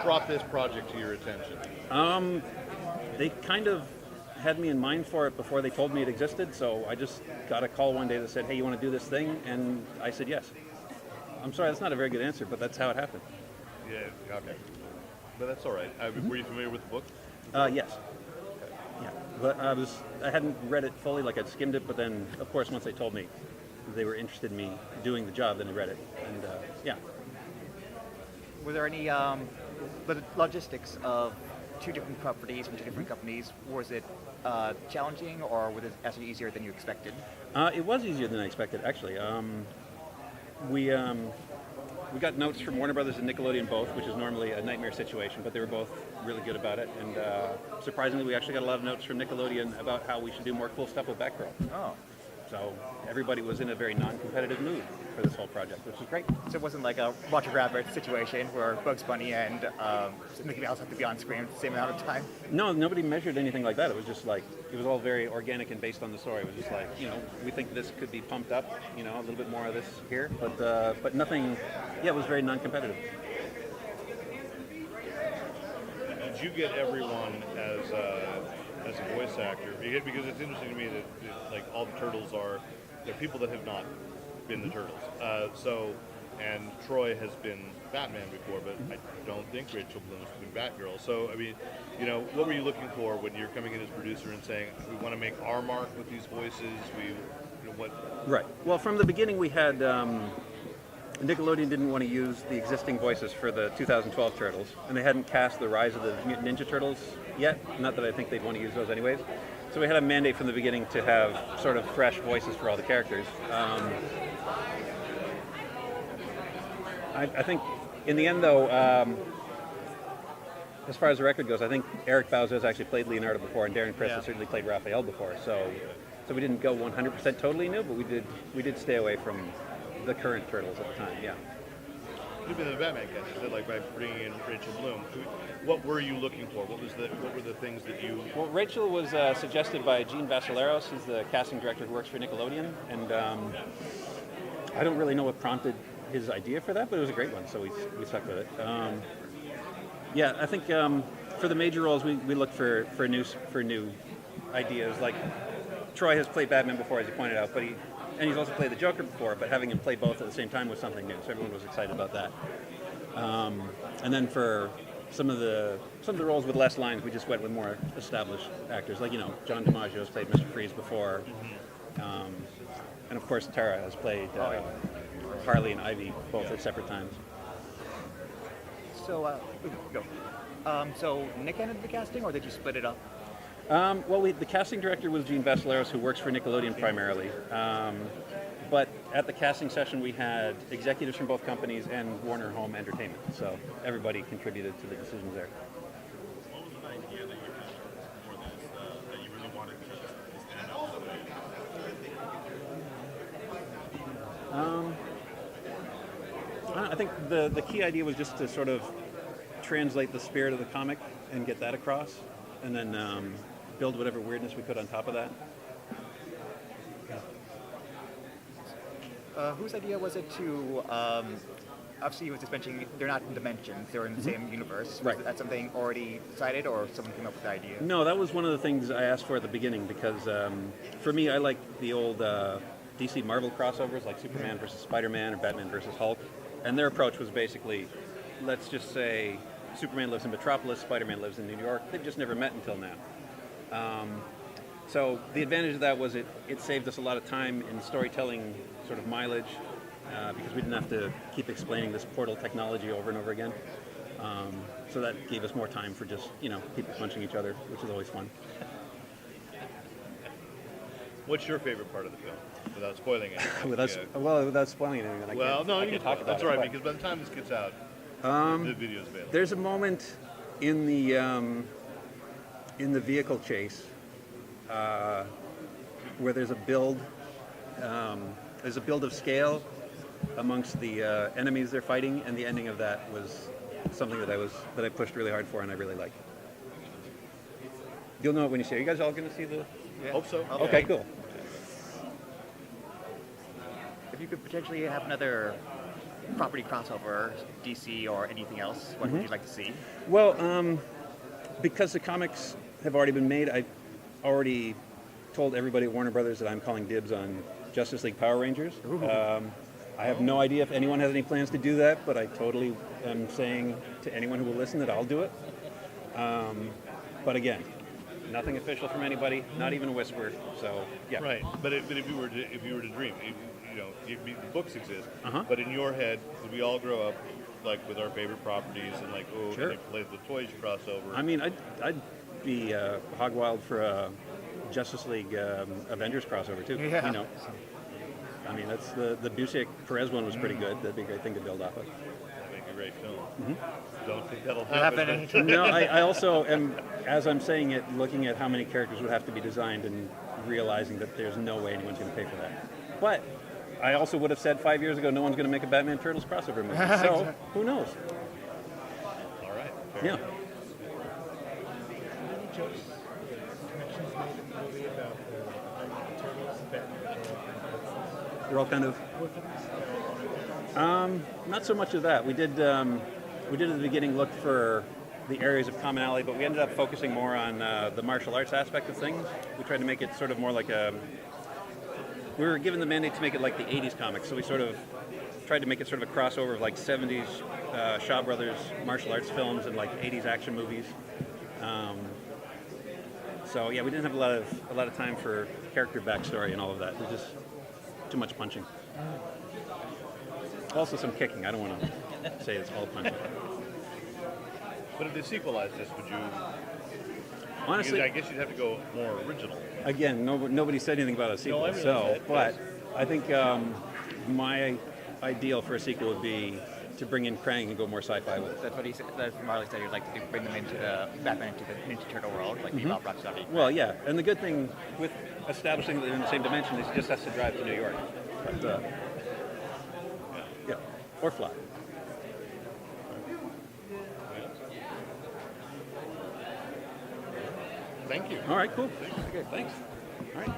brought this project to your attention? They kind of had me in mind for it before they told me it existed, so I just got a call one day that said, hey, you want to do this thing? And I said yes. I'm sorry, that's not a very good answer, but that's how it happened. Yeah, okay. But that's all right. Were you familiar with the book? Yes. Yeah, but I hadn't read it fully, like I'd skimmed it, but then, of course, once they told me they were interested in me doing the job, then I read it, and yeah. Were there any logistics of two different properties from two different companies? Was it challenging, or was it actually easier than you expected? It was easier than I expected, actually. We got notes from Warner Brothers and Nickelodeon both, which is normally a nightmare situation, but they were both really good about it. And surprisingly, we actually got a lot of notes from Nickelodeon about how we should do more cool stuff with Batgirl. Oh. So everybody was in a very non-competitive mood for this whole project, which was great. So it wasn't like a Roger Rabbit situation where Bugs Bunny and Mickey Mouse have to be on screen at the same amount of time? No, nobody measured anything like that. It was just like, it was all very organic and based on the story. It was just like, we think this could be pumped up, a little bit more of this here, but nothing, it was very non-competitive. Did you get everyone as a voice actor? Because it's interesting to me that like all the Turtles they're people that have not been the Turtles. And Troy has been Batman before, but I don't think Rachel Bloom has been Batgirl. So, I mean, what were you looking for when you're coming in as producer and saying, we want to make our mark with these voices? What? Right. Well, from the beginning, we had Nickelodeon didn't want to use the existing voices for the 2012 Turtles, and they hadn't cast the Rise of the Mutant Ninja Turtles yet. Not that I think they'd want to use those anyways. So we had a mandate from the beginning to have sort of fresh voices for all the characters. I think in the end, though, as far as the record goes, I think Eric Bauza has actually played Leonardo before, and Darren Criss has certainly played Raphael before. So we didn't go 100% totally new, but we did stay away from the current Turtles at the time. Yeah. You've been the Batman cast, like by bringing in Rachel Bloom. What were you looking for? What were the things that you? Well, Rachel was suggested by Gene Vassaleros, who's the casting director who works for Nickelodeon, and I don't really know what prompted his idea for that, but it was a great one, so we stuck with it. Yeah, I think for the major roles, we looked for new ideas. Like Troy has played Batman before, as you pointed out, and he's also played the Joker before, but having him play both at the same time was something new, so everyone was excited about that. And then for some of the roles with less lines, we just went with more established actors, like John DiMaggio has played Mr. Freeze before, and of course Tara has played Harley and Ivy both at separate times. So go. So Nick handled the casting, or did you split it up? Well, the casting director was Gene Vassaleros, who works for Nickelodeon primarily. But at the casting session, we had executives from both companies and Warner Home Entertainment. So everybody contributed to the decisions there. What was an idea that you had for this that you really wanted to stand out? I think the key idea was just to sort of translate the spirit of the comic and get that across, and then build whatever weirdness we could on top of that. Whose idea was it to, obviously you were just mentioning they're not in dimensions, they're in the same universe. Right. Was that something already decided, or someone came up with the idea? No, that was one of the things I asked for at the beginning, because for me, I like the old DC Marvel crossovers, like Superman versus Spider-Man or Batman versus Hulk, and their approach was basically, let's just say Superman lives in Metropolis, Spider-Man lives in New York. They've just never met until now. So the advantage of that was it saved us a lot of time in storytelling sort of mileage, because we didn't have to keep explaining this portal technology over and over again. So that gave us more time for just, people punching each other, which is always fun. What's your favorite part of the film, without spoiling it? Without spoiling anything, then I can't talk about that's it. all right, But because by the time this gets out, the video's available. there's a moment in the vehicle chase where there's a build. There's a build of scale amongst the enemies they're fighting, and the ending of that was something that I pushed really hard for, and I really liked. You'll know it when you see it. Are you guys all going to see the? Yeah. Hope so. Okay, cool. If you could potentially have another property crossover, DC or anything else? What would you like to see? Well, because the comics have already been made, I already told everybody at Warner Brothers that I'm calling dibs on Justice League Power Rangers. I have no idea if anyone has any plans to do that, but I totally am saying to anyone who will listen that I'll do it. But again, nothing official from anybody, not even a whisper. So yeah. Right, but if you were to dream, the books exist, but in your head, did we all grow up like with our favorite properties and like Sure. they play the toys crossover? I mean, I'd be hog wild for a Justice League Avengers crossover too. Yeah. You know, I mean that's the Busiek Perez one was pretty good. That'd be a great thing to build off of. Make a great film. Don't think that'll happen. No, I also am, as I'm saying it, looking at how many characters would have to be designed and realizing that there's no way anyone's going to pay for that. But I also would have said 5 years ago, no one's going to make a Batman Turtles crossover movie. So who knows? All right. Yeah. Any jokes, connections made in the movie about the turtles, Batman, They're all kind of. Not so much of that. We did at the beginning look for the areas of commonality, but we ended up focusing more on the martial arts aspect of things. We tried to make it sort of more like a. We were given the mandate to make it like the 80s comics, so we sort of tried to make it sort of a crossover of like 70s Shaw Brothers martial arts films and like 80s action movies. So yeah, we didn't have a lot of time for character backstory and all of that. It was just too much punching. Also some kicking. I don't want to say it's all punching. But if they sequelized this, would you? Honestly, I guess you'd have to go more original. again, nobody said anything about a sequel. I realize So, that, but I think my ideal for a sequel would be to bring in Krang and go more sci-fi with it. That's what he said. That's what Marley said. He'd like to bring them into the Batman into the Ninja Turtle world, like Bebop, Rocksteady. Well, yeah, and the good thing with establishing it in the same dimension is he just has to drive to New York. But, yeah, or fly. Thank you. All right, cool. Thanks. All right.